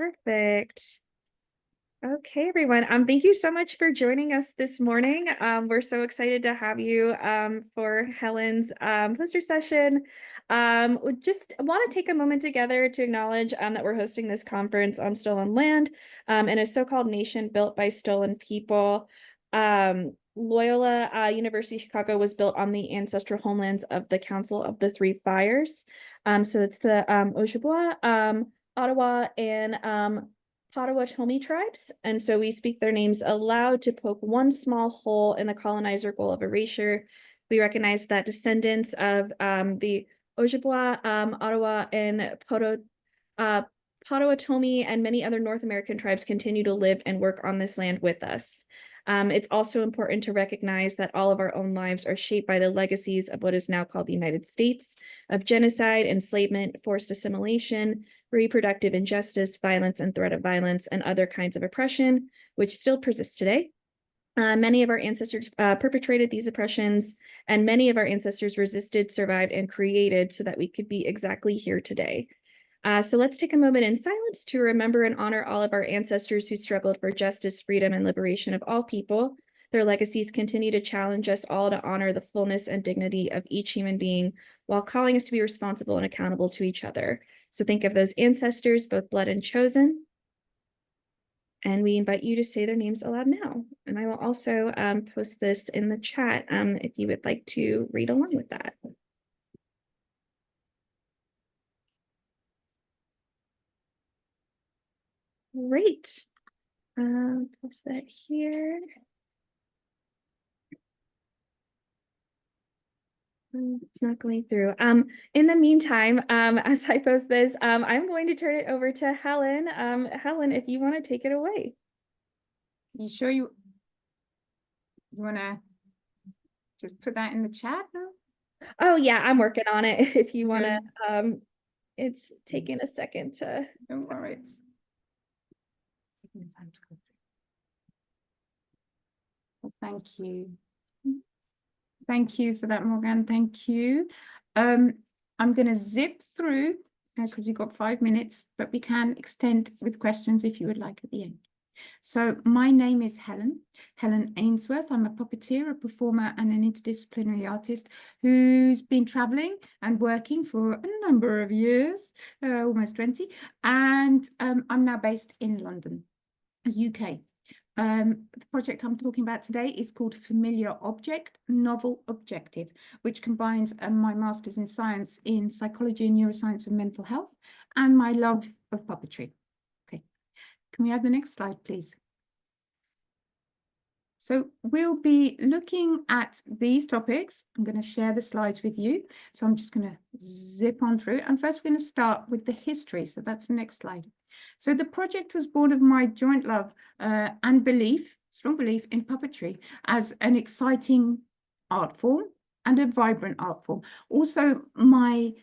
Perfect. Okay, everyone. Thank you so much for joining us this morning. We're so excited to have you for Helen's poster session. We just want to take a moment together to acknowledge that we're hosting this conference on stolen land in a so-called nation built by stolen people. Loyola University Chicago was built on the ancestral homelands of the Council of the Three Fires. So it's the Ojibwa, Ottawa, and Potawatomi tribes, and so we speak their names aloud to poke one small hole in the colonizer goal of erasure. We recognize that descendants of the Ojibwa, Ottawa, and Potawatomi, and many other North American tribes continue to live and work on this land with us. It's also important to recognize that all of our own lives are shaped by the legacies of what is now called the United States, of genocide, enslavement, forced assimilation, reproductive injustice, violence, and threat of violence, and other kinds of oppression, which still persists today. Many of our ancestors perpetrated these oppressions, and many of our ancestors resisted, survived, and created so that we could be exactly here today. So let's take a moment in silence to remember and honor all of our ancestors who struggled for justice, freedom, and liberation of all people. Their legacies continue to challenge us all to honor the fullness and dignity of each human being while calling us to be responsible and accountable to each other. So think of those ancestors, both blood and chosen. And we invite you to say their names aloud now. And I will also post this in the chat if you would like to read along with that. Great. Post that here. It's not going through. In the meantime, as I post this, I'm going to turn it over to Helen. Helen, if you want to take it away. You sure you want to just put that in the chat now? Oh yeah, I'm working on it. If you want to, it's taking a second to. Don't worry. Well, thank you. Thank you for that, Morgan. Thank you. I'm going to zip through because you've got 5 minutes, but we can extend with questions if you would like at the end. So my name is Helen Ainsworth. I'm a puppeteer, a performer, and an interdisciplinary artist who's been traveling and working for a number of years, almost 20. And I'm now based in London, UK. The project I'm talking about today is called Familiar Object, Novel Objective, which combines my master's in science in psychology and neuroscience and mental health and my love of puppetry. Okay, can we have the next slide, please? So we'll be looking at these topics. I'm going to share the slides with you. So I'm just going to zip on through. And first, we're going to start with the history. So that's the next slide. So the project was born of my joint love and belief, strong belief in puppetry as an exciting art form and a vibrant art form. Also, my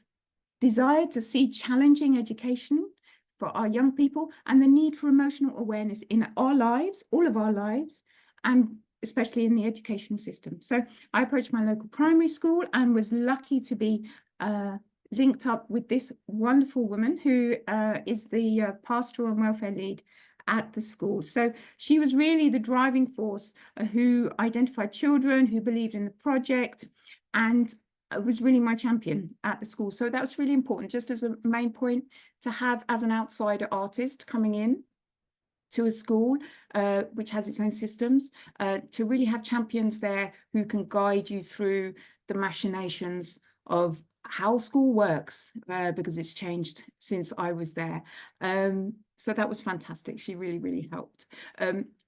desire to see challenging education for our young people and the need for emotional awareness in our lives, all of our lives, and especially in the education system. So I approached my local primary school and was lucky to be linked up with this wonderful woman who is the pastoral and welfare lead at the school. So she was really the driving force who identified children, who believed in the project, and was really my champion at the school. So that was really important, just as a main point, to have as an outsider artist coming in to a school which has its own systems, to really have champions there who can guide you through the machinations of how school works, because it's changed since I was there. So that was fantastic. She really, really helped.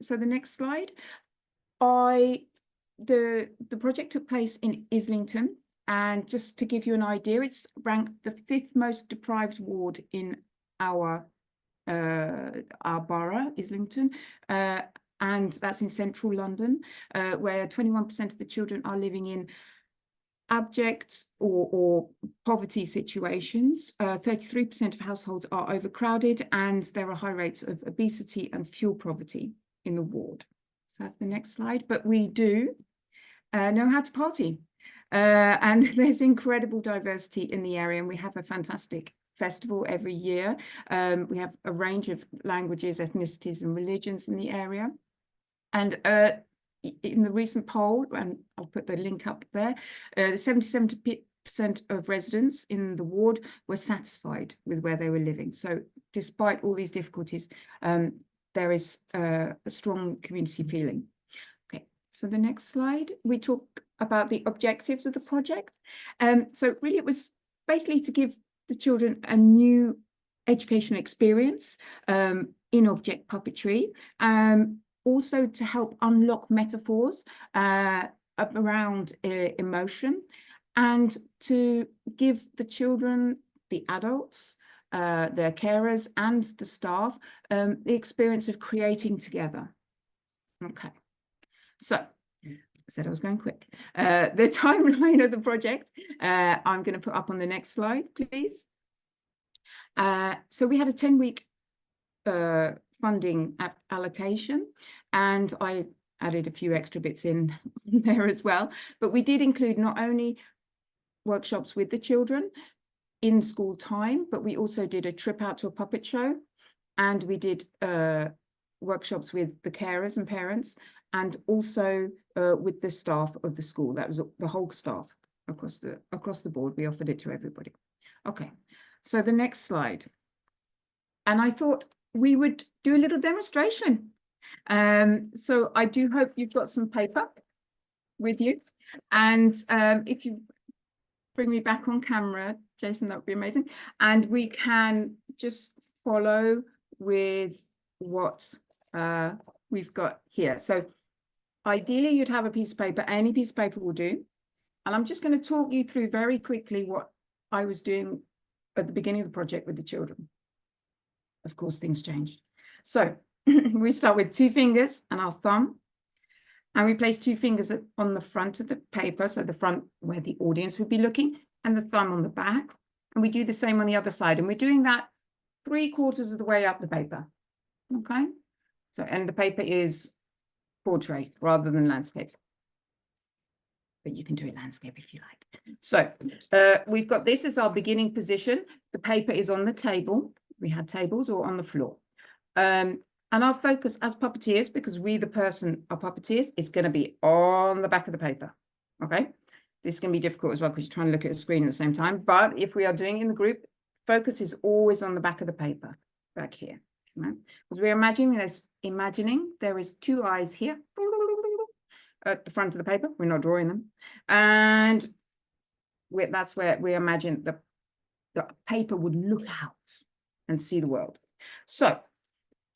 So the next slide. The project took place in Islington, and just to give you an idea, it's ranked the 5th most deprived ward in our borough, Islington, and that's in central London, where 21% of the children are living in abject or poverty situations. 33% of households are overcrowded, and there are high rates of obesity and fuel poverty in the ward. So that's the next slide. But we do know how to party, and there's incredible diversity in the area, and we have a fantastic festival every year. We have a range of languages, ethnicities, and religions in the area. And in the recent poll, and I'll put the link up there, 77% of residents in the ward were satisfied with where they were living. So despite all these difficulties, there is a strong community feeling. Okay, so the next slide, we talk about the objectives of the project. So really it was basically to give the children a new educational experience in object puppetry, also to help unlock metaphors around emotion, and to give the children, the adults, their carers and the staff the experience of creating together. Okay, so I said I was going quick. The timeline of the project, I'm going to put up on the next slide, please. So we had a 10-week funding allocation, and I added a few extra bits in there as well. But we did include not only workshops with the children in school time, but we also did a trip out to a puppet show, and we did workshops with the carers and parents, and also with the staff of the school. That was the whole staff across the board. We offered it to everybody. Okay, so the next slide. And I thought we would do a little demonstration. So I do hope you've got some paper with you. And if you bring me back on camera, Jason, that would be amazing. And we can just follow with what we've got here. So ideally, you'd have a piece of paper. Any piece of paper will do. And I'm just going to talk you through very quickly what I was doing at the beginning of the project with the children. Of course, things changed. So we start with 2 fingers and our thumb. And we place 2 fingers on the front of the paper, so the front where the audience would be looking, and the thumb on the back. And we do the same on the other side. And we're doing that 3/4 of the way up the paper. Okay? So, and the paper is portrait rather than landscape. But you can do it landscape if you like. So we've got this as our beginning position. The paper is on the table. We had tables, or on the floor. And our focus as puppeteers, because we, the person, are puppeteers, is going to be on the back of the paper. Okay? This is going to be difficult as well because you're trying to look at a screen at the same time. But if we are doing it in the group, focus is always on the back of the paper, back here. Right? Because we're imagining there is 2 eyes here at the front of the paper. We're not drawing them. And that's where we imagine the paper would look out and see the world. So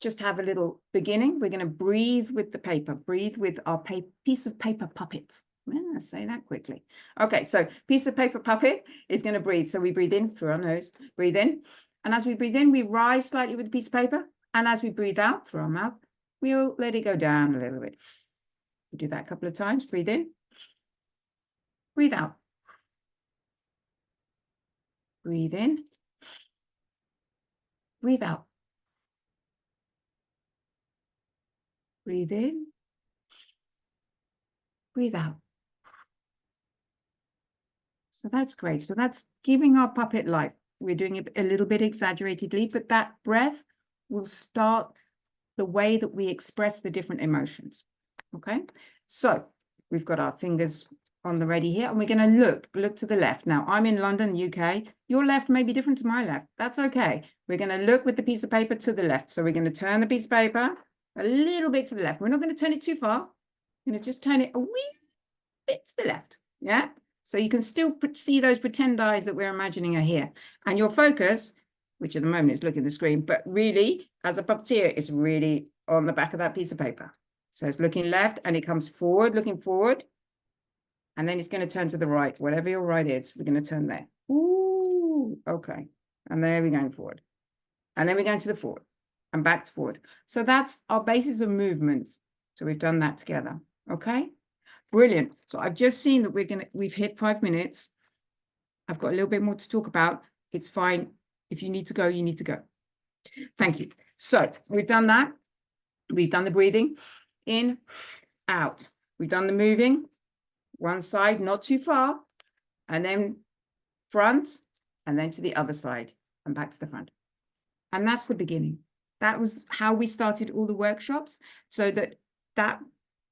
just have a little beginning. We're going to breathe with the paper, breathe with our piece of paper puppet. Let's say that quickly. Okay, so piece of paper puppet is going to breathe. So we breathe in through our nose, breathe in. And as we breathe in, we rise slightly with the piece of paper. And as we breathe out through our mouth, we'll let it go down a little bit. We do that a couple of times. Breathe in, breathe out. Breathe in, breathe out. Breathe in, breathe out. So that's great. So that's giving our puppet life. We're doing it a little bit exaggeratedly, but that breath will start the way that we express the different emotions. Okay, so we've got our fingers on the ready here, and we're going to look to the left. Now, I'm in London, UK. Your left may be different to my left. That's okay. We're going to look with the piece of paper to the left. So we're going to turn the piece of paper a little bit to the left. We're not going to turn it too far. We're going to just turn it a wee bit to the left. Yeah. So you can still see those pretend eyes that we're imagining are here. And your focus, which at the moment is looking at the screen, but really, as a puppeteer, is really on the back of that piece of paper. So it's looking left, and it comes forward, looking forward. And then it's going to turn to the right, whatever your right is. We're going to turn there. Ooh, okay. And there we're going forward. And then we're going to the forward and back to forward. So that's our basis of movements. So we've done that together. Okay. Brilliant. So I've just seen that we've hit 5 minutes. I've got a little bit more to talk about. It's fine. If you need to go, you need to go. Thank you. So we've done that. We've done the breathing in, out. We've done the moving, one side, not too far, and then front, and then to the other side. and back to the front. And that's the beginning. That was how we started all the workshops, so that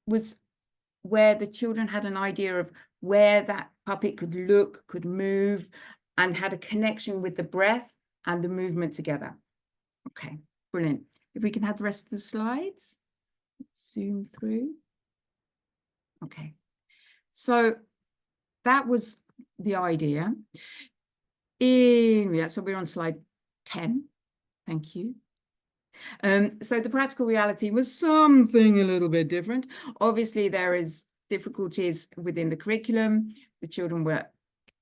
was where the children had an idea of where that puppet could look, could move, and had a connection with the breath and the movement together. Okay, brilliant. If we can have the rest of the slides, zoom through. Okay, so that was the idea. So we're on slide 10. Thank you. So the practical reality was something a little bit different. Obviously, there is difficulties within the curriculum. The children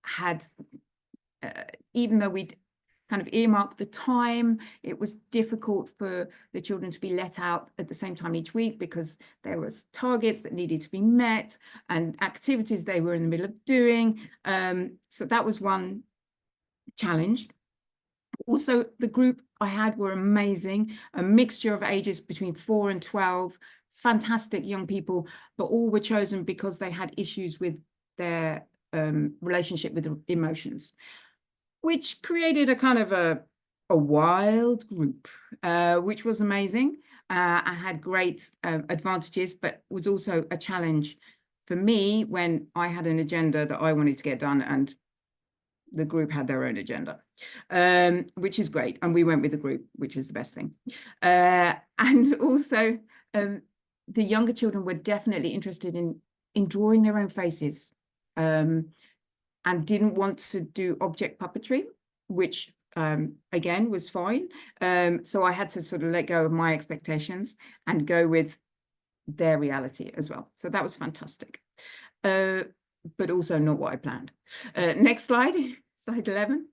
had, even though we'd kind of earmarked the time, it was difficult for the children to be let out at the same time each week because there was targets that needed to be met and activities they were in the middle of doing. So that was one challenge. Also, the group I had were amazing, a mixture of ages between 4 and 12, fantastic young people, but all were chosen because they had issues with their relationship with emotions, which created a kind of a wild group, which was amazing. I had great advantages, but was also a challenge for me when I had an agenda that I wanted to get done and the group had their own agenda, which is great. And we went with the group, which was the best thing. And also, the younger children were definitely interested in drawing their own faces, and didn't want to do object puppetry, which again was fine. So I had to sort of let go of my expectations and go with their reality as well. So that was fantastic. But also not what I planned. Next slide, slide 11.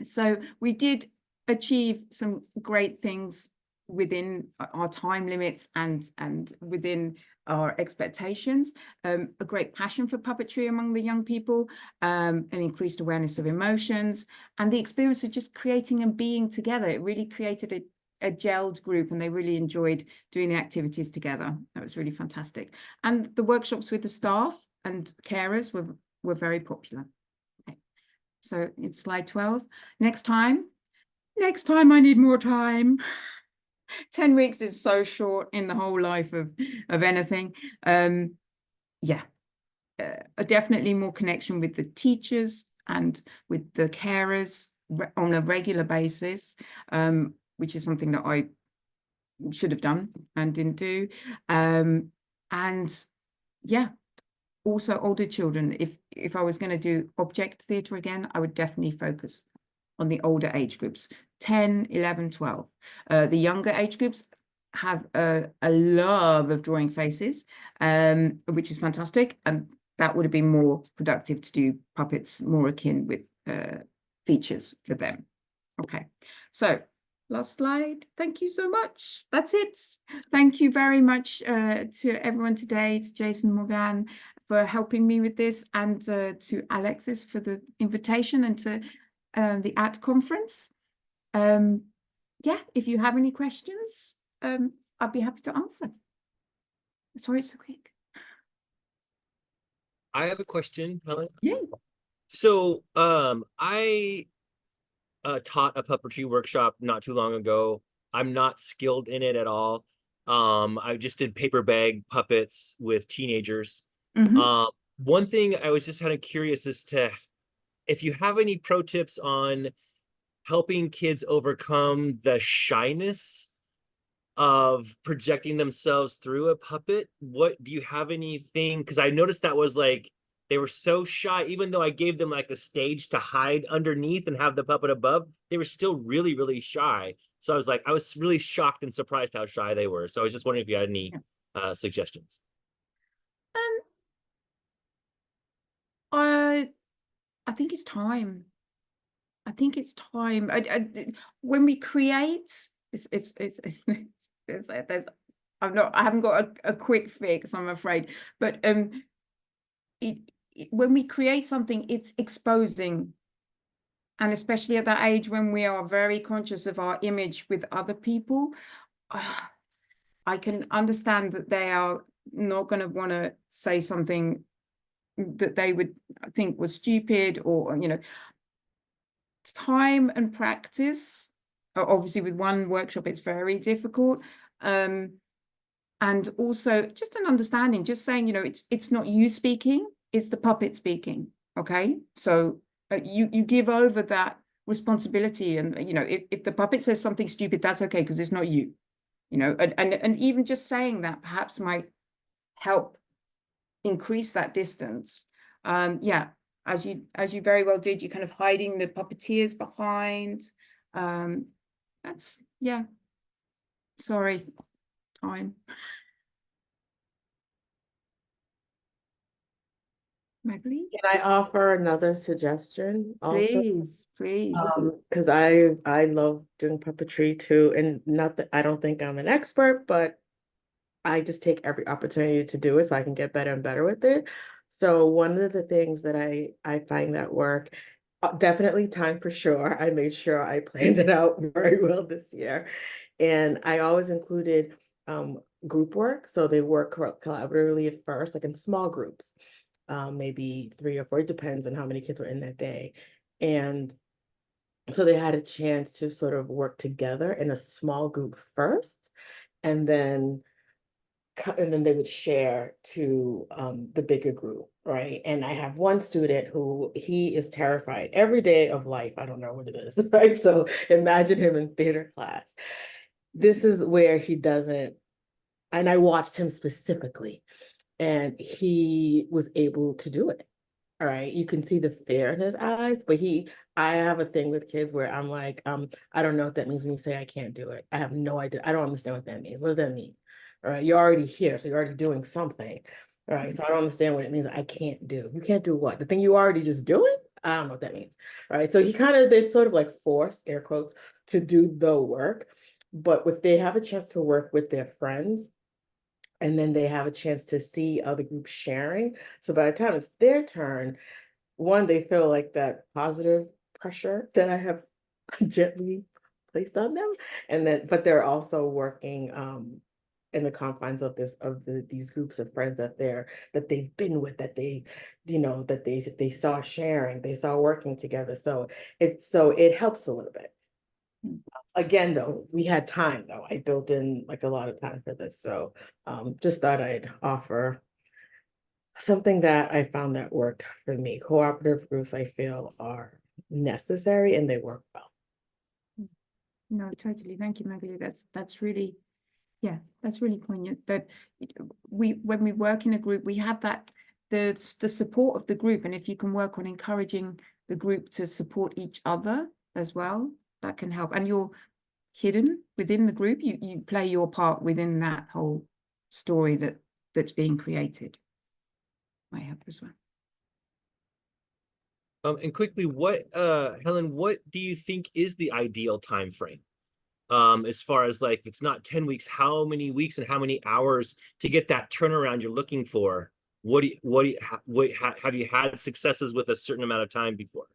So we did achieve some great things within our time limits and within our expectations. A great passion for puppetry among the young people, an increased awareness of emotions, and the experience of just creating and being together. It really created a gelled group, and they really enjoyed doing the activities together. That was really fantastic. And the workshops with the staff and carers were very popular. Okay. So it's slide 12. Next time I need more time. 10 weeks is so short in the whole life of anything. Yeah, definitely more connection with the teachers and with the carers on a regular basis, which is something that I should have done and didn't do. And yeah, also older children. If I was going to do object theatre again, I would definitely focus on the older age groups, 10, 11, 12. The younger age groups have a love of drawing faces, which is fantastic. And that would have been more productive to do puppets more akin with features for them. Okay, so last slide. Thank you so much. That's it. Thank you very much to everyone today, to Jason Morgan for helping me with this, and to Alexis for the invitation, and to the AT conference. Yeah, if you have any questions, I'd be happy to answer. Sorry it's so quick. I have a question, Helen. Yeah. So I taught a puppetry workshop not too long ago. I'm not skilled in it at all. I just did paper bag puppets with teenagers. Mm-hmm. One thing I was just kind of curious as to if you have any pro tips on helping kids overcome the shyness of projecting themselves through a puppet. What do you have anything? Because I noticed that was like they were so shy, even though I gave them like a stage to hide underneath and have the puppet above, they were still really, really shy. So I was really shocked and surprised how shy they were. So I was just wondering if you had any suggestions. I think it's time. I think it's time. When we create, I haven't got a quick fix, I'm afraid. But when we create something, it's exposing. And especially at that age when we are very conscious of our image with other people, I can understand that they are not going to want to say something that they would think was stupid, or, you know. time and practice. Obviously, with one workshop, it's very difficult. And also just an understanding, just saying, you know, it's not you speaking, it's the puppet speaking. Okay, so you give over that responsibility, and you know, if the puppet says something stupid, that's okay, because it's not you. You know, and even just saying that perhaps might help increase that distance. Yeah, as you very well did, you kind of hiding the puppeteers behind. That's, yeah. Sorry, time. Maggie? Can I offer another suggestion also? Please, please. Because I love doing puppetry too, and not that I don't think I'm an expert, but I just take every opportunity to do it so I can get better and better with it. So one of the things that I find that work, definitely time for sure. I made sure I planned it out very well this year, and I always included group work. So they work collaboratively at first, like in small groups, maybe 3 or 4. It depends on how many kids were in that day, and so they had a chance to sort of work together in a small group first, and then they would share to the bigger group, right? And I have one student who he is terrified every day of life. I don't know what it is, right? So imagine him in theater class. This is where he doesn't, and I watched him specifically, and he was able to do it. All right, you can see the fear in his eyes, but I have a thing with kids where I'm like, I don't know what that means when you say I can't do it. I have no idea. I don't understand what that means. What does that mean? All right, you're already here, so you're already doing something. All right, so I don't understand what it means I can't do. You can't do what? The thing you already just doing? I don't know what that means. All right, so they sort of like force, air quotes, to do the work, but if they have a chance to work with their friends, and then they have a chance to see other groups sharing. So by the time it's their turn, one, they feel like that positive pressure that I have gently placed on them. And then, but they're also working in the confines of these groups of friends that they've been with, that they saw sharing, they saw working together. So it helps a little bit. Again, though, we had time, though. I built in like a lot of time for this. So just thought I'd offer something that I found that worked for me. Cooperative groups, I feel, are necessary and they work well. No, totally. Thank you, Maggie. That's really, yeah, that's really poignant. That when we work in a group, we have that the support of the group, and if you can work on encouraging the group to support each other as well, that can help. And you're hidden within the group. You play your part within that whole story that's being created. Might help as well. And quickly, Helen, what do you think is the ideal time frame? As far as like, if it's not 10 weeks, how many weeks and how many hours to get that turnaround you're looking for? Have you had successes with a certain amount of time before?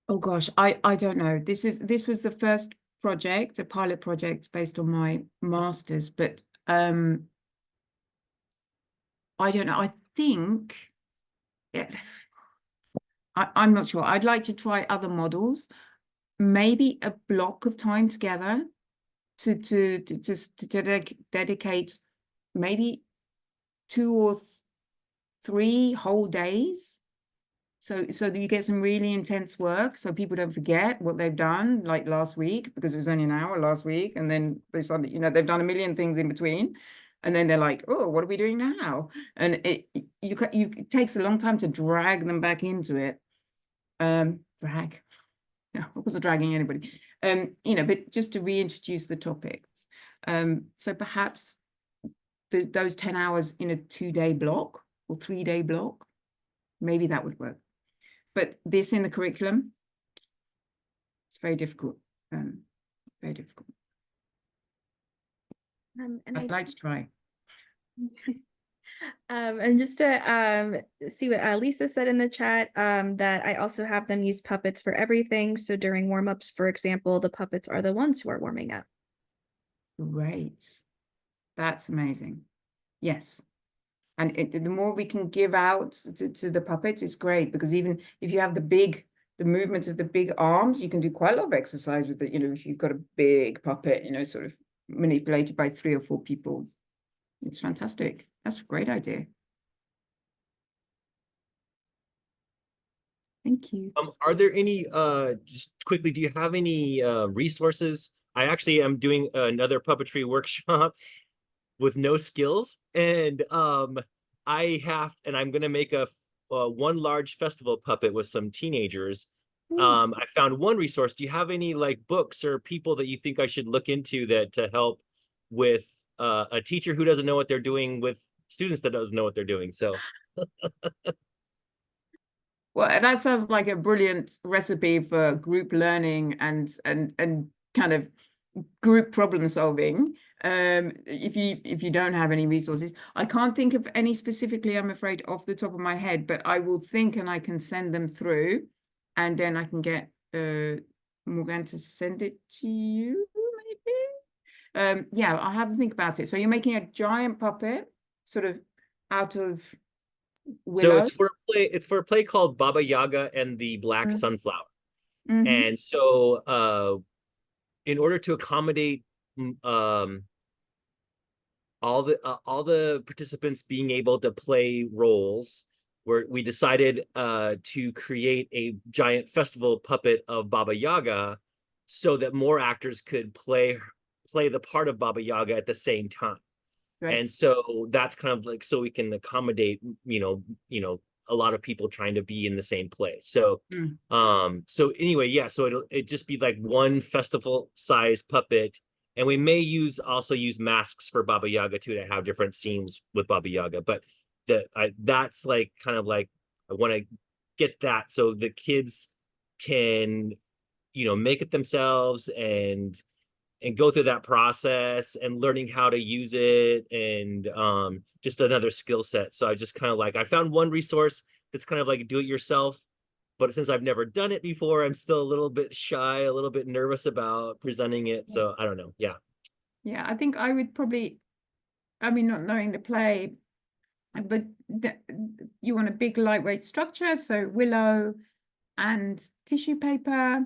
Oh gosh, I don't know. This was the first project, a pilot project based on my master's, but I don't know. I think I'm not sure. I'd like to try other models, maybe a block of time together to dedicate maybe 2 or 3 whole days. So that you get some really intense work, so people don't forget what they've done, like last week, because it was only an hour last week, and then they suddenly, you know, they've done a million things in between, and then they're like, oh, what are we doing now? And it takes a long time to drag them back into it. Drag. No, I wasn't dragging anybody. You know, but just to reintroduce the topics. So perhaps those 10 hours in a 2-day block or 3-day block, maybe that would work. But this in the curriculum, it's very difficult. Very difficult. And I'd like to try. And just to see what Lisa said in the chat, that I also have them use puppets for everything. So during warm-ups, for example, the puppets are the ones who are warming up. Great. That's amazing. Yes. And the more we can give out to the puppets, it's great, because even if you have the big the movement of the big arms. You can do quite a lot of exercise with it, you know, if you've got a big puppet, you know, sort of manipulated by 3 or 4 people. It's fantastic. That's a great idea. Thank you. Are there any, just quickly, do you have any resources? I actually am doing another puppetry workshop with no skills, and I'm gonna make a one large festival puppet with some teenagers. I found one resource. Do you have any like books or people that you think I should look into that to help with a teacher who doesn't know what they're doing with students that doesn't know what they're doing? So Well, that sounds like a brilliant recipe for group learning and kind of group problem solving. If you don't have any resources, I can't think of any specifically, I'm afraid, off the top of my head, but I will think and I can send them through, and then I can get Morgan to send it to you, maybe. Yeah, I'll have to think about it. So you're making a giant puppet sort of out of willow. so it's for a play called Baba Yaga and the Black Sunflower. Mhm. And so in order to accommodate all the participants being able to play roles, we decided to create a giant festival puppet of Baba Yaga so that more actors could play the part of Baba Yaga at the same time. Right. And so that's kind of like, so we can accommodate, a lot of people trying to be in the same place. So, so anyway, yeah, so it just be like one festival size puppet. And we may also use masks for Baba Yaga too, to have different scenes with Baba Yaga. But that's like kind of like, I want to get that so the kids can, make it themselves and go through that process and learning how to use it, and just another skill set. So I just kind of like, I found one resource that's kind of like do it yourself, but since I've never done it before, I'm still a little bit shy, a little bit nervous about presenting it. So I don't know. Yeah. Yeah, I think I would probably, I mean, not knowing the play, but you want a big lightweight structure, so willow and tissue paper,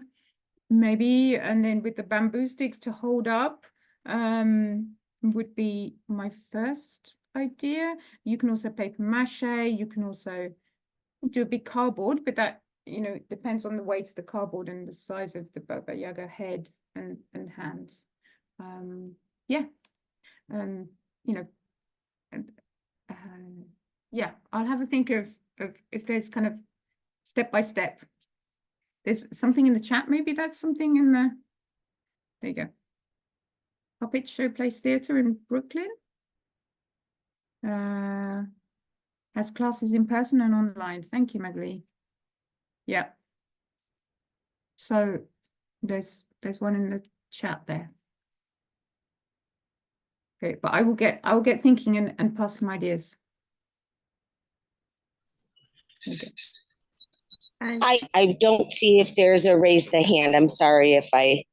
maybe, and then with the bamboo sticks to hold up, would be my first idea. You can also paper mache, you can also do a big cardboard, but that, depends on the weight of the cardboard and the size of the Baba Yaga head and hands. Yeah, you know, yeah, I'll have a think of if there's kind of step by step. There's something in the chat, maybe that's something in the, there you go. Puppet Showplace Theatre in Brooklyn. Has classes in person and online. Thank you, Magali. Yeah. So there's one in the chat there. Okay, but I will get thinking and pass some ideas. Okay. I don't see if there's a raise the hand. I'm sorry if I.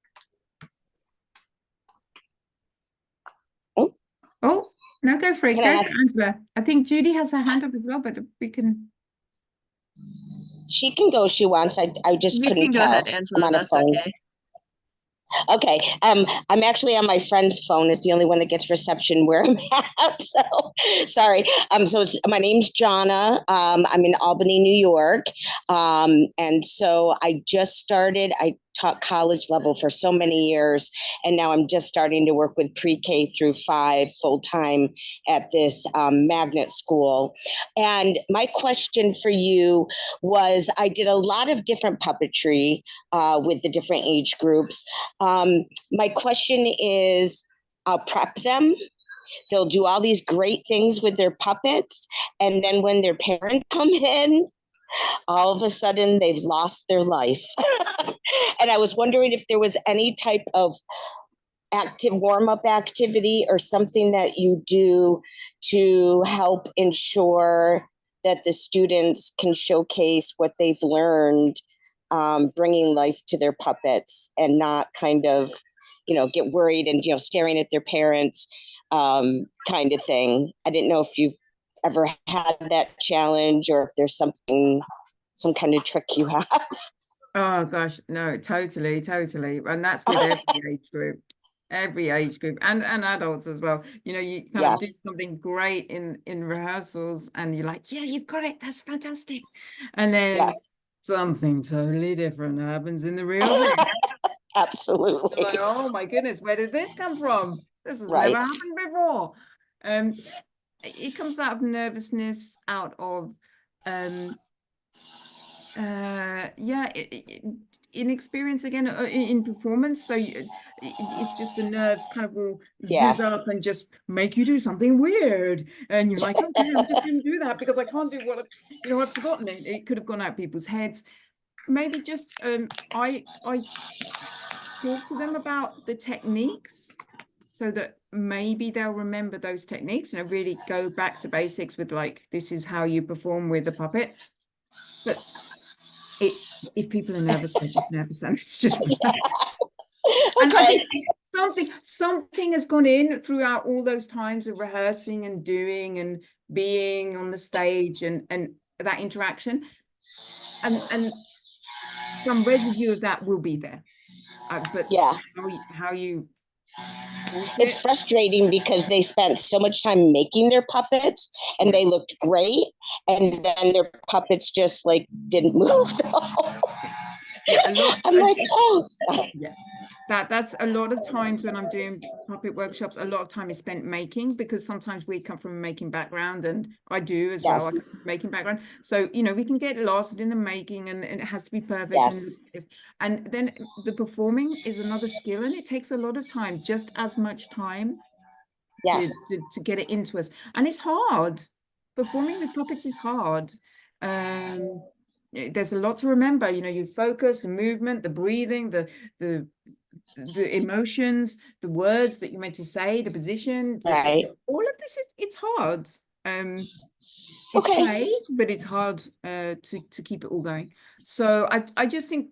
Oh, no, go for it. Can Go I for ask- Angela. I think Judy has her hand up as well, but we can. She can go if she wants. I just You couldn't can go tell. ahead, I'm Angela. on a That's phone. okay. Okay. I'm actually on my friend's phone. It's the only one that gets reception where I'm at. So sorry. So my name's Jonna. I'm in Albany, New York. And so I just started. I taught college level for so many years, and now I'm just starting to work with pre-K through 5 full time at this magnet school. And my question for you was, I did a lot of different puppetry with the different age groups. My question is, I'll prep them. They'll do all these great things with their puppets. And then when their parents come in, all of a sudden they've lost their life. And I was wondering if there was any type of active warm-up activity or something that you do to help ensure that the students can showcase what they've learned, bringing life to their puppets and not kind of, get worried and, staring at their parents, kind of thing. I didn't know if you've ever had that challenge or if there's some kind of trick you have. Oh gosh, no, totally, totally. And that's with every age group and adults as well. You know, you kind of do Yes. something great in rehearsals and you're like, yeah, you've got it, that's fantastic. And then Yes. something totally different happens in the real thing. You're Absolutely. like, oh my goodness, where did this come from? This has Right. never happened before. It comes out of nervousness, out of yeah, inexperience again in performance. So it's just the nerves kind of will Yeah. zizz up and just make you do something weird, and you're like, okay, I'm just going to do that because I can't do what I've forgotten it. It could have gone out people's heads. Maybe just I talk to them about the techniques so that maybe they'll remember those techniques and really go back to basics with like, this is how you perform with a puppet. But if people are nervous, they're just nervous, and it's just and I Okay. think something has gone in throughout all those times of rehearsing and doing and being on the stage and that interaction, and some residue of that will be there. But Yeah. how you force It's it, frustrating because they spent so much time making their puppets and they looked great, and then their puppets just like didn't move. yeah, a lot. I'm like, oh. Yeah, that's a lot of times when I'm doing puppet workshops, a lot of time is spent making, because sometimes we come from a making background, and I do as well. Yes. I come from a making background, so you know, we can get lost in the making, and it has to be perfect. Yes. And then the performing is another skill, and it takes a lot of time, just as much time Yes. to get it into us, and it's hard. Performing with puppets is hard. There's a lot to remember. You know, you focus, the movement, the breathing, the emotions, the words that you're meant to say, the position, Right. all of this it's hard. It's Okay. play, but it's hard to keep it all going. So I just think,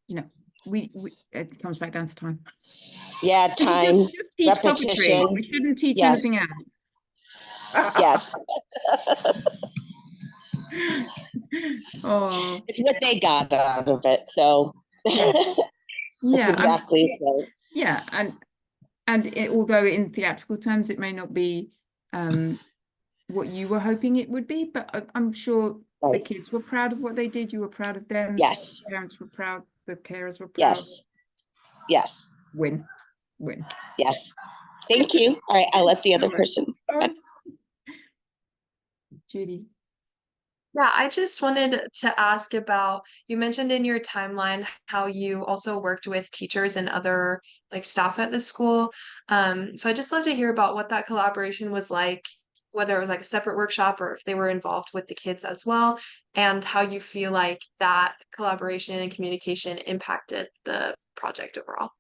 you know, we it comes back down to time. Yeah. We should Time, just teach puppetry. repetition. We shouldn't teach Yes. anything else. Yes. Oh, It's what they got out of it. So yeah, it's yeah, exactly so. yeah, and although in theatrical terms it may not be what you were hoping it would be, but I'm sure the Right. kids were proud of what they did. You were proud of them. Yes. Parents were proud. The carers were proud. Yes. Yes. Win. Yes. Thank you. All right. I'll let the other person. Judy. Yeah, I just wanted to ask about, you mentioned in your timeline how you also worked with teachers and other like staff at the school. So I just love to hear about what that collaboration was like, whether it was like a separate workshop or if they were involved with the kids as well, and how you feel like that collaboration and communication impacted the project overall.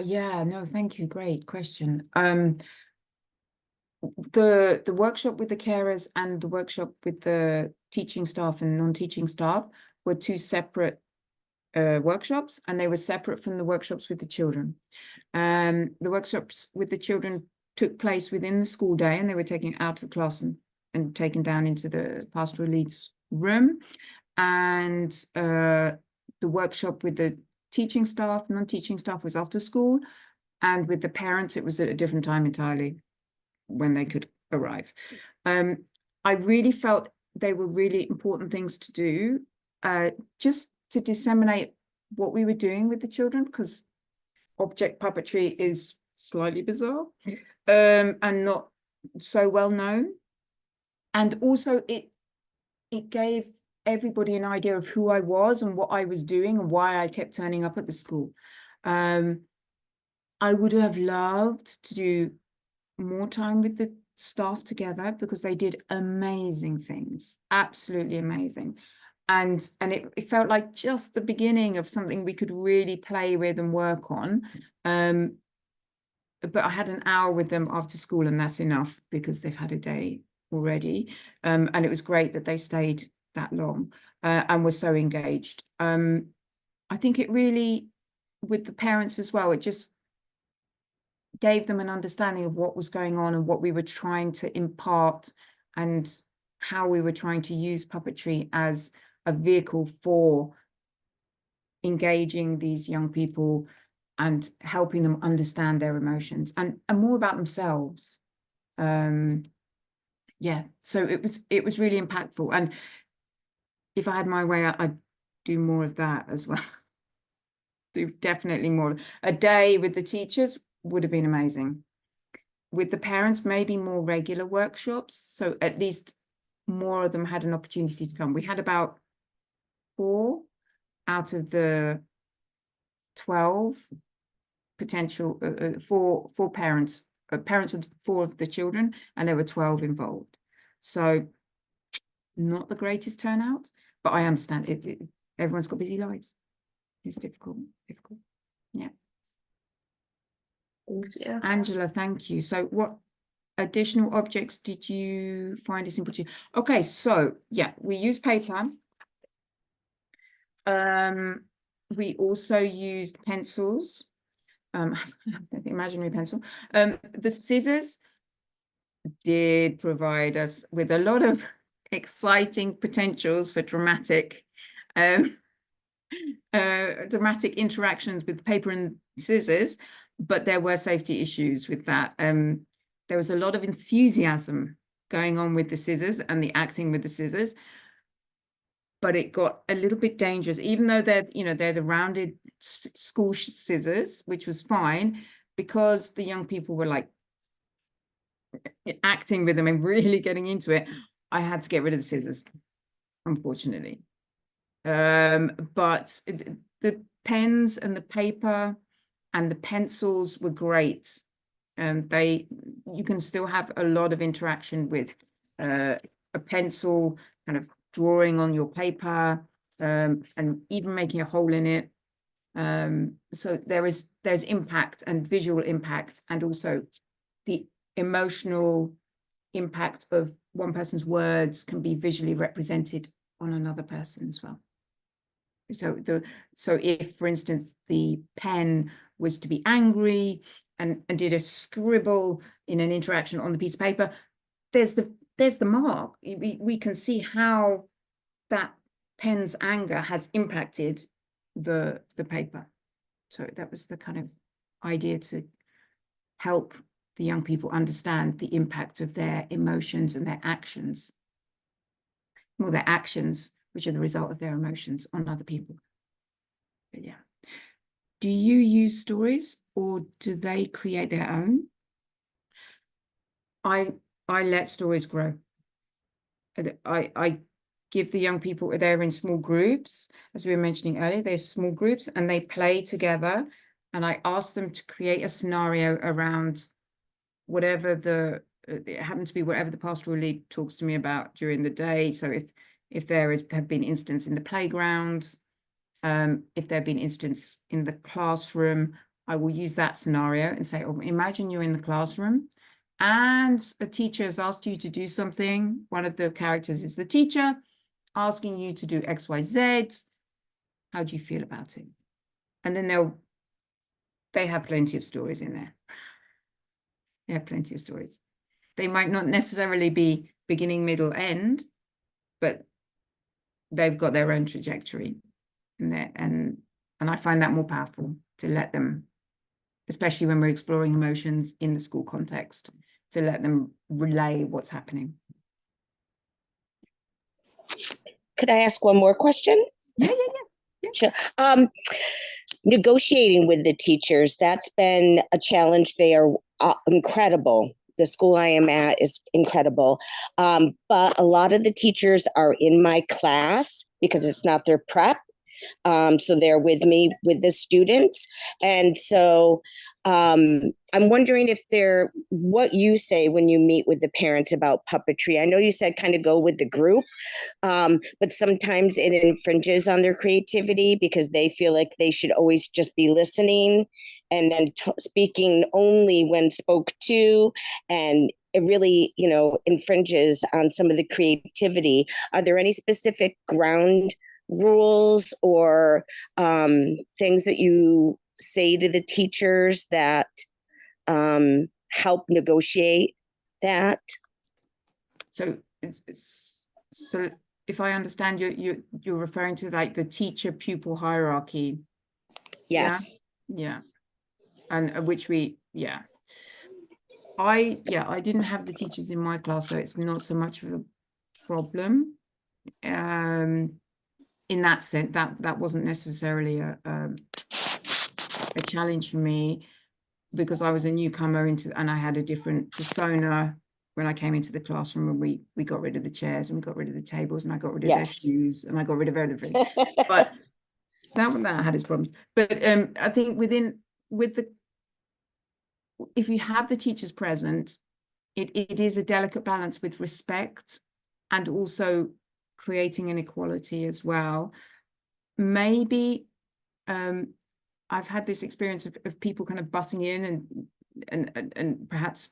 Yeah, no, thank you. Great question. The workshop with the carers and the workshop with the teaching staff and non-teaching staff were two separate workshops, and they were separate from the workshops with the children. The workshops with the children took place within the school day, and they were taken out of class and taken down into the pastoral leads room. And the workshop with the teaching staff, non-teaching staff, was after school, and with the parents it was at a different time entirely when they could arrive. I really felt they were really important things to do, just to disseminate what we were doing with the children, because object puppetry is slightly bizarre and not so well known. And also it gave everybody an idea of who I was and what I was doing and why I kept turning up at the school. I would have loved to do more time with the staff together, because they did amazing things, absolutely amazing. And it felt like just the beginning of something we could really play with and work on. But I had an hour with them after school, and that's enough because they've had a day already. And it was great that they stayed that long and were so engaged. I think it really, with the parents as well, it just gave them an understanding of what was going on and what we were trying to impart, and how we were trying to use puppetry as a vehicle for engaging these young people and helping them understand their emotions and more about themselves. Yeah, so it was really impactful. And if I had my way, I'd do more of that as well. Do definitely more. A day with the teachers would have been amazing. With the parents, maybe more regular workshops. So at least more of them had an opportunity to come. We had about 4 out of the 12 potential, 4 parents, parents of 4 of the children, and there were 12 involved. So not the greatest turnout, but I understand it. Everyone's got busy lives. It's difficult. Yeah. Thank you. Angela, thank you. So what additional objects did you find it simple to? Okay, so yeah, we use paper. We also used pencils, imaginary pencil. The scissors did provide us with a lot of exciting potentials for dramatic interactions with paper and scissors, but there were safety issues with that. There was a lot of enthusiasm going on with the scissors and the acting with the scissors, but it got a little bit dangerous, even though they're the rounded school scissors, which was fine, because the young people were like acting with them and really getting into it. I had to get rid of the scissors, unfortunately. But the pens and the paper and the pencils were great. You can still have a lot of interaction with a pencil, kind of drawing on your paper, and even making a hole in it. So there's impact and visual impact, and also the emotional impact of one person's words can be visually represented on another person as well. So if, for instance, the pen was to be angry and did a scribble in an interaction on the piece of paper, there's the mark. We can see how that pen's anger has impacted the paper. So that was the kind of idea, to help the young people understand the impact of their emotions and their actions. Well, their actions, which are the result of their emotions, on other people. But yeah. Do you use stories, or do they create their own? I let stories grow. I give the young people, they're in small groups, as we were mentioning earlier, they're small groups and they play together. And I ask them to create a scenario around whatever it happened to be whatever the pastoral lead talks to me about during the day. So if there have been incidents in the playground, if there have been incidents in the classroom, I will use that scenario and say, oh, imagine you're in the classroom and a teacher has asked you to do something. One of the characters is the teacher asking you to do X, Y, Z. How do you feel about it? And then they have plenty of stories in there. They have plenty of stories. They might not necessarily be beginning, middle, end, but they've got their own trajectory in there. And I find that more powerful, to let them, especially when we're exploring emotions in the school context, to let them relay what's happening. Could I ask one more question? Yeah. Sure. Negotiating with the teachers, that's been a challenge. They are incredible. The school I am at is incredible. But a lot of the teachers are in my class because it's not their prep. So they're with me with the students. And so I'm wondering if what you say when you meet with the parents about puppetry. I know you said kind of go with the group, but sometimes it infringes on their creativity because they feel like they should always just be listening and then speaking only when spoke to. And it really, infringes on some of the creativity. Are there any specific ground rules or things that you say to the teachers that help negotiate that? So if I understand you're referring to like the teacher pupil hierarchy. Yes. Yeah. And which I didn't have the teachers in my class, so it's not so much of a problem. In that sense, that wasn't necessarily a challenge for me, because I was a newcomer and I had a different persona when I came into the classroom, and we got rid of the chairs and we got rid of the tables and I got rid of their Yes. shoes and I got rid of everything. But that had its problems. But I think if you have the teachers present, it is a delicate balance with respect and also creating an equality as well. Maybe I've had this experience of people kind of butting in and perhaps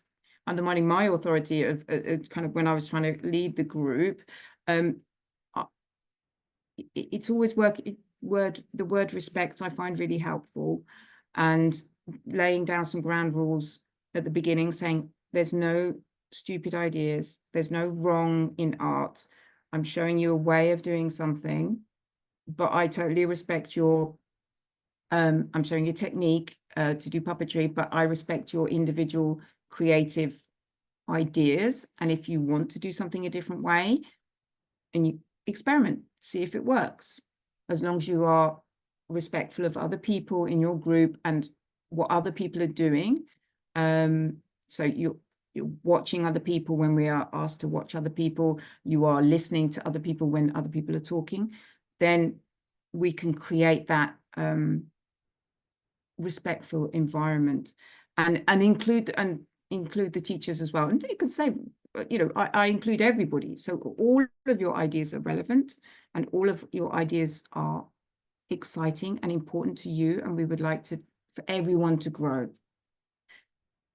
undermining my authority of kind of when I was trying to lead the group. It's always the word respect I find really helpful, and laying down some ground rules at the beginning, saying there's no stupid ideas, there's no wrong in art. I'm showing you a way of doing something, but I totally respect your I'm showing you technique to do puppetry, but I respect your individual creative ideas. And if you want to do something a different way, and you experiment, see if it works, as long as you are respectful of other people in your group and what other people are doing. So you're watching other people when we are asked to watch other people, you are listening to other people when other people are talking, then we can create that respectful environment and include the teachers as well. And you can say, you know, I include everybody. So all of your ideas are relevant and all of your ideas are exciting and important to you. And we would like for everyone to grow.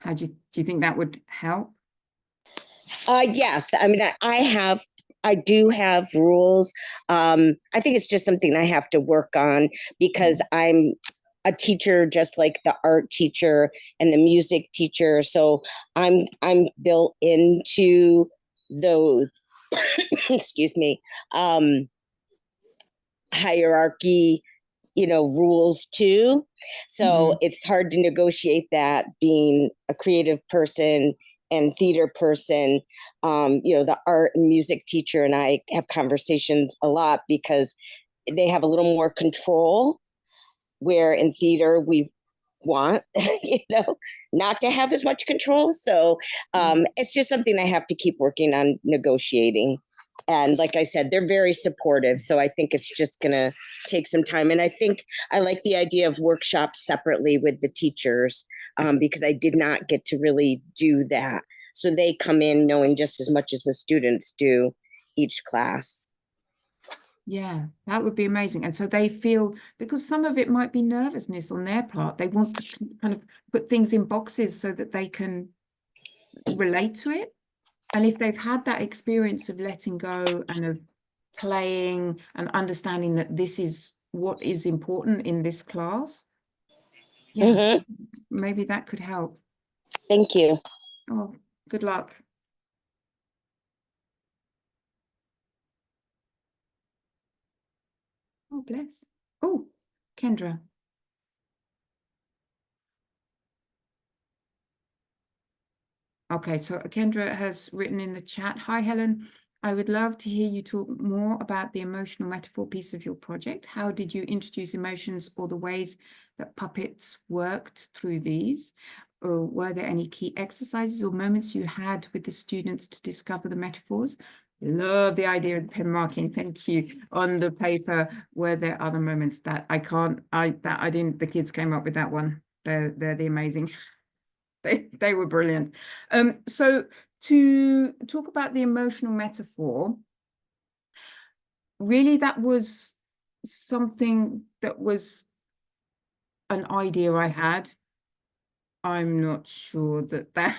How do you think that would help? Yes. I mean, I do have rules. I think it's just something I have to work on, because I'm a teacher just like the art teacher and the music teacher. So I'm built into those excuse me, hierarchy, rules too. So it's hard to negotiate that, being a creative person and theater person. The art and music teacher and I have conversations a lot because they have a little more control, where in theater we want not to have as much control. So it's just something I have to keep working on negotiating. And like I said, they're very supportive, so I think it's just gonna take some time. And I think I like the idea of workshops separately with the teachers, because I did not get to really do that, so they come in knowing just as much as the students do each class. Yeah, that would be amazing. And so they feel, because some of it might be nervousness on their part, they want to kind of put things in boxes so that they can relate to it. And if they've had that experience of letting go and of playing and understanding that this is what is important in this class, maybe that could help. Thank you. Oh, good luck. Oh, bless. Oh, Kendra. Okay, so Kendra has written in the chat, hi, Helen. I would love to hear you talk more about the emotional metaphor piece of your project. How did you introduce emotions or the ways that puppets worked through these? Or were there any key exercises or moments you had with the students to discover the metaphors? Love the idea of pen marking, thank you, on the paper. Were there other moments that the kids came up with that one? They're the amazing. They were brilliant. So to talk about the emotional metaphor, really that was something that was an idea I had. I'm not sure that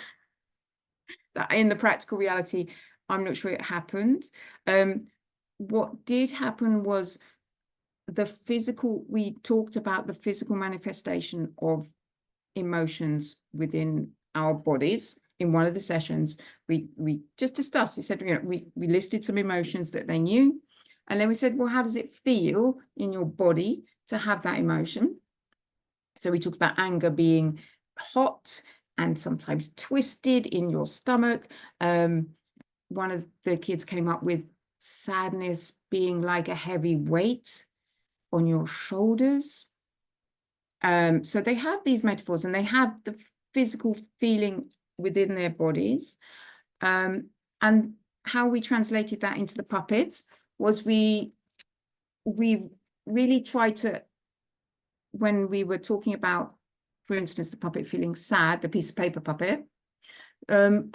in the practical reality, I'm not sure it happened. What did happen was we talked about the physical manifestation of emotions within our bodies. In one of the sessions, we just discussed, he said, we listed some emotions that they knew, And then we said, well, how does it feel in your body to have that emotion? So we talked about anger being hot and sometimes twisted in your stomach. One of the kids came up with sadness being like a heavy weight on your shoulders. So they have these metaphors and they have the physical feeling within their bodies. And how we translated that into the puppets was we really tried to, when we were talking about, for instance, the puppet feeling sad, the piece of paper puppet,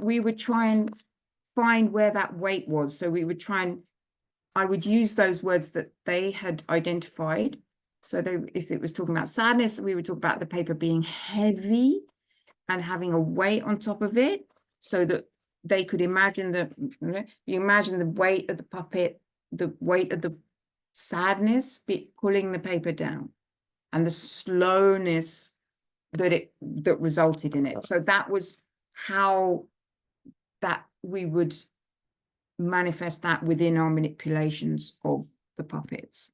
we would try and find where that weight was. So we would try and, I would use those words that they had identified. So if it was talking about sadness, we would talk about the paper being heavy and having a weight on top of it, so that they could imagine you imagine the weight of the puppet, the weight of the sadness pulling the paper down, and the slowness that resulted in it. So that was how that we would manifest that within our manipulations of the puppets,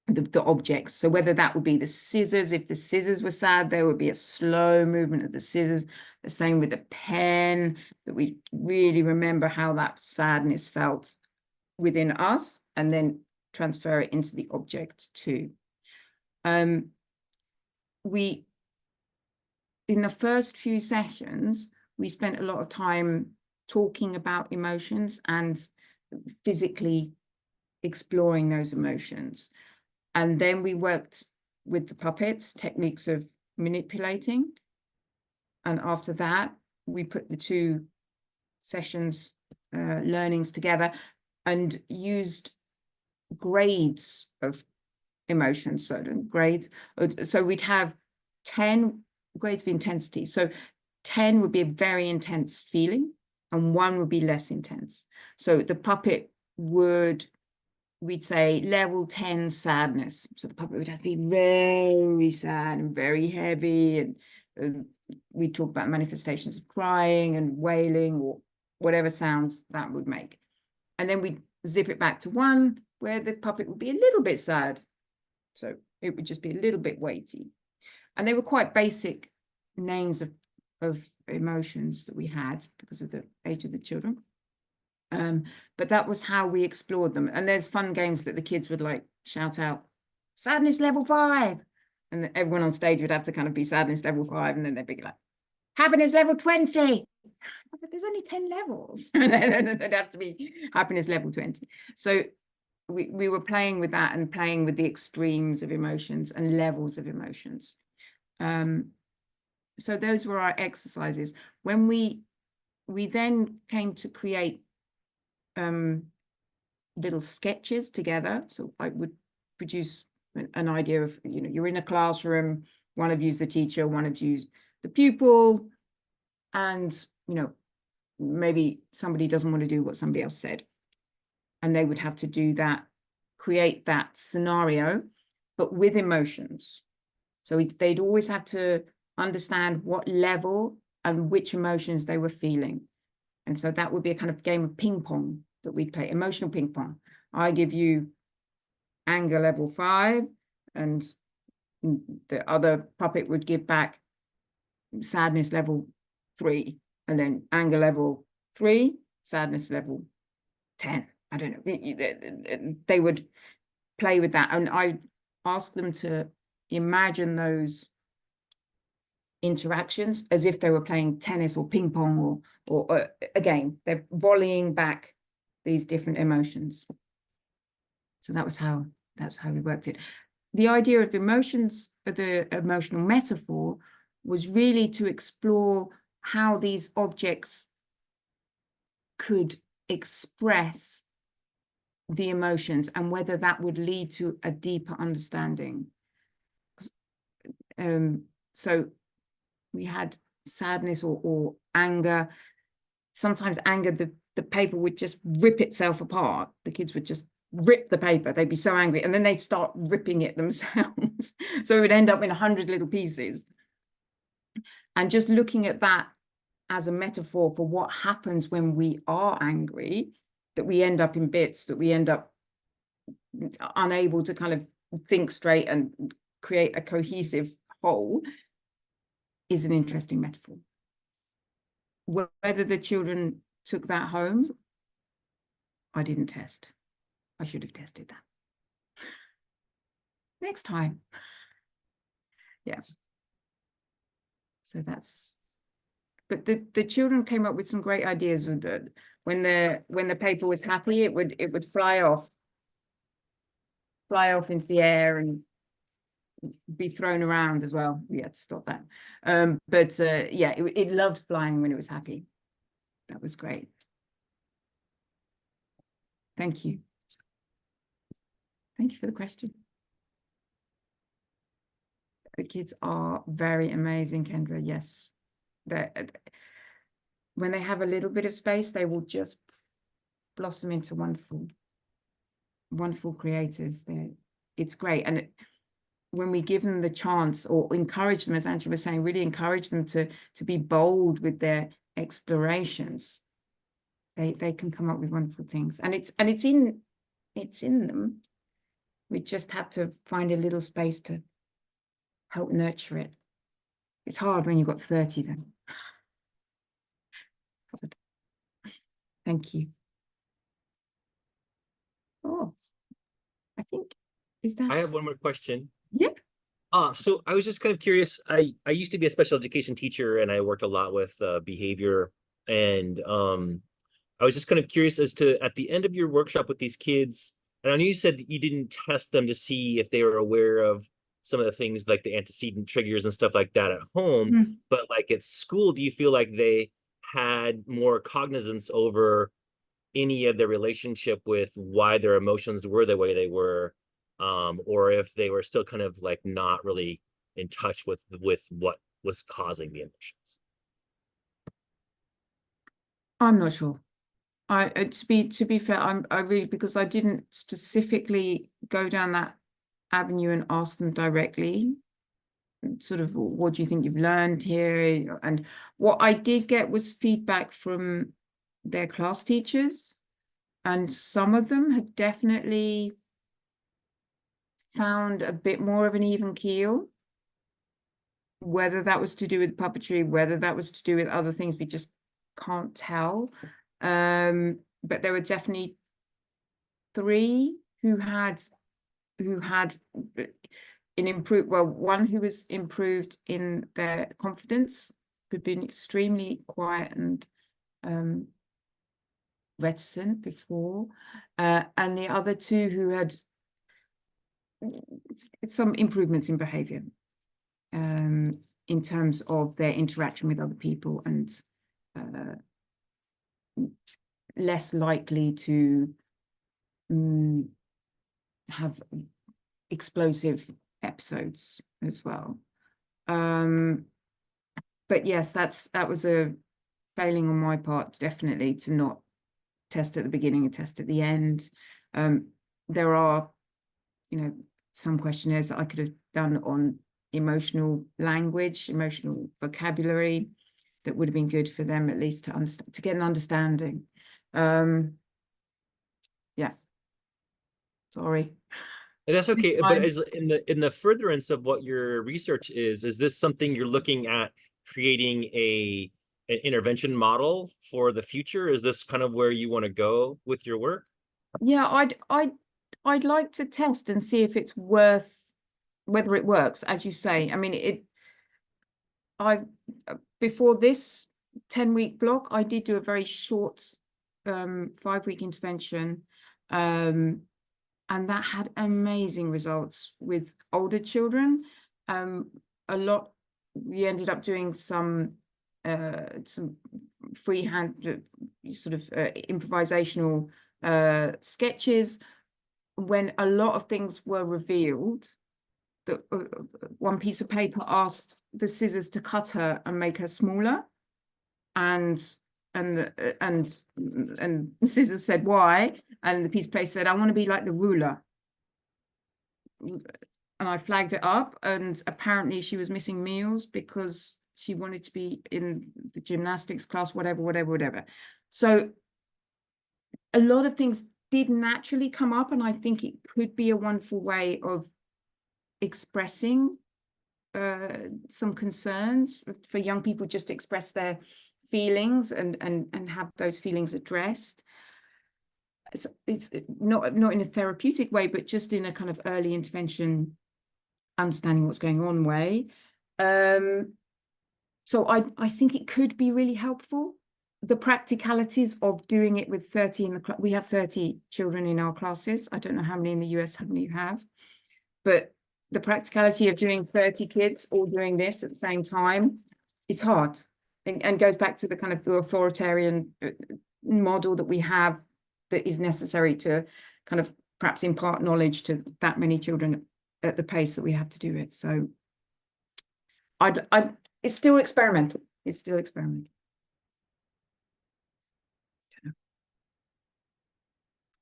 the objects. So whether that would be the scissors, if the scissors were sad, there would be a slow movement of the scissors. The same with the pen, that we really remember how that sadness felt within us and then transfer it into the object too. We, in the first few sessions, we spent a lot of time talking about emotions and physically exploring those emotions. And then we worked with the puppets, techniques of manipulating. And after that, we put the two sessions, learnings together and used grades of emotions, certain grades. So we'd have 10 grades of intensity. So 10 would be a very intense feeling and 1 would be less intense. So the puppet would, we'd say level 10 sadness. So the puppet would have to be very sad and very heavy. And we talk about manifestations of crying and wailing or whatever sounds that would make. And then we zip it back to 1 where the puppet would be a little bit sad. So it would just be a little bit weighty. And they were quite basic names of emotions that we had because of the age of the children. But that was how we explored them. And there's fun games that the kids would like shout out, sadness level 5. And everyone on stage would have to kind of be sadness level 5. And then they'd be like, happiness level 20. But there's only 10 levels. And then they'd have to be happiness level 20. So we were playing with that and playing with the extremes of emotions and levels of emotions. So those were our exercises. When we then came to create little sketches together. So I would produce an idea of, you know, you're in a classroom, one of you's the teacher, one of you's the pupil, and, you know, maybe somebody doesn't want to do what somebody else said. And they would have to do that, create that scenario, but with emotions. So they'd always have to understand what level and which emotions they were feeling. And so that would be a kind of game of ping pong that we'd play, emotional ping pong. I give you anger level 5, and the other puppet would give back sadness level 3, and then anger level 3, sadness level 10. I don't know. They would play with that. And I asked them to imagine those interactions as if they were playing tennis or ping pong or again, they're volleying back these different emotions. So that's how we worked it. The idea of emotions, the emotional metaphor, was really to explore how these objects could express the emotions and whether that would lead to a deeper understanding. So we had sadness or anger. Sometimes anger, the paper would just rip itself apart. The kids would just rip the paper. They'd be so angry, and then they'd start ripping it themselves. So it would end up in 100 little pieces. And just looking at that as a metaphor for what happens when we are angry, that we end up in bits, that we end up unable to kind of think straight and create a cohesive whole is an interesting metaphor. Whether the children took that home, I didn't test. I should have tested that. Next time. Yeah. So that's, but the children came up with some great ideas with the, when the paper was happy, it would fly off into the air and be thrown around as well. We had to stop that. But yeah, it loved flying when it was happy. That was great. Thank you. Thank you for the question. The kids are very amazing, Kendra. Yes. When they have a little bit of space, they will just blossom into wonderful creators. It's great. And when we give them the chance or encourage them, as Angela was saying, really encourage them to be bold with their explorations, they can come up with wonderful things. And it's in them. We just have to find a little space to help nurture it. It's hard when you've got 30 then. Thank you. Oh, I think, is that? I have one more question. Yeah. So I was just kind of curious. I used to be a special education teacher, and I worked a lot with behavior. And I was just kind of curious as to, at the end of your workshop with these kids, and I know you said that you didn't test them to see if they were aware of some of the things like the antecedent triggers and stuff like that at home, but like at school, do you feel like they had more cognizance over any of their relationship with why their emotions were the way they were, or if they were still kind of like not really in touch with what was causing the emotions? I'm not sure. To be fair, I really, because I didn't specifically go down that avenue and ask them directly, sort of, what do you think you've learned here? And what I did get was feedback from their class teachers, and some of them had definitely found a bit more of an even keel. Whether that was to do with puppetry, whether that was to do with other things, we just can't tell. But there were definitely 3 who had an improved, well, one who was improved in their confidence, who'd been extremely quiet and reticent before, and the other 2 who had some improvements in behavior, in terms of their interaction with other people, and less likely to have explosive episodes as well. But yes, that was a failing on my part, definitely, to not test at the beginning and test at the end. There are, some questionnaires that I could have done on emotional language, emotional vocabulary, that would have been good for them, at least to get an understanding. Yeah, sorry. And that's okay, but as in the furtherance of what your research is this something you're looking at creating an intervention model for the future? Is this kind of where you want to go with your work? Yeah, I'd like to test and see if it's worth, whether it works, as you say. I mean, before this 10-week block, I did do a very short 5-week intervention, and that had amazing results with older children. We ended up doing some freehand sort of improvisational sketches. When a lot of things were revealed, that one piece of paper asked the scissors to cut her and make her smaller, and the scissors said why, and the piece of paper said, I want to be like the ruler. And I flagged it up, and apparently she was missing meals because she wanted to be in the gymnastics class, whatever. So a lot of things did naturally come up, and I think it could be a wonderful way of expressing some concerns for young people, just to express their feelings and have those feelings addressed. It's not in a therapeutic way, but just in a kind of early intervention, understanding what's going on way. So I think it could be really helpful. The practicalities of doing it with 30 in the class. We have 30 children in our classes. I don't know how many in the US, how many you have, but the practicality of doing 30 kids all doing this at the same time, it's hard, and goes back to the kind of the authoritarian model that we have, that is necessary to kind of perhaps impart knowledge to that many children at the pace that we have to do it. So it's still experimental. It's still experimental.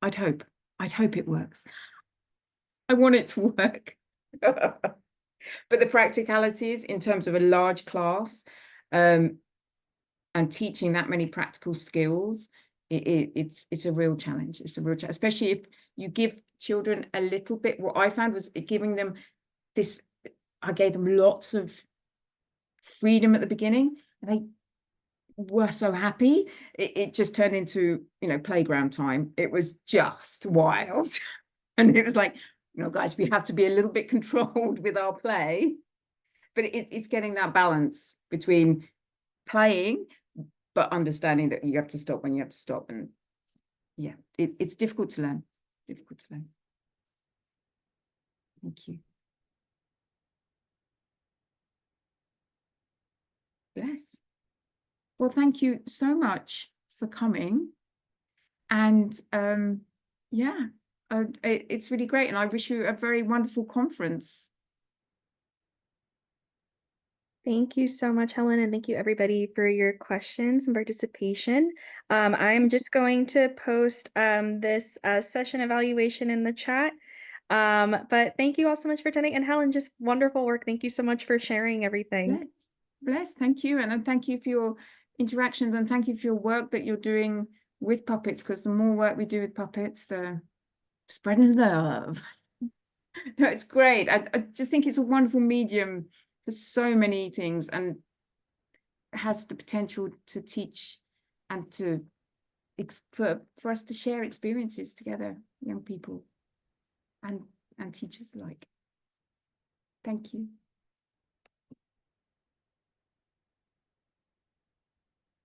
I'd hope it works. I want it to work. But the practicalities in terms of a large class, and teaching that many practical skills, it's a real challenge. It's a real challenge, especially if you give children a little bit. What I found was giving them this, I gave them lots of freedom at the beginning, and they were so happy. It just turned into, you know, playground time. It was just wild. And it was like, you know, guys, we have to be a little bit controlled with our play. But it's getting that balance between playing, but understanding that you have to stop when you have to stop. And yeah, it's difficult to learn. Difficult to learn. Thank you. Bless. Well, thank you so much for coming. And yeah, it's really great. And I wish you a very wonderful conference. Thank you so much, Helen, and thank you everybody for your questions and participation. I'm just going to post this session evaluation in the chat. But thank you all so much for attending. And Helen, just wonderful work. Thank you so much for sharing everything. Bless, thank you. And thank you for your interactions, and thank you for your work that you're doing with puppets, because the more work we do with puppets, the spreading love. No, it's great. I just think it's a wonderful medium for so many things, and has the potential to teach and to for us to share experiences together, young people and teachers alike. Thank you.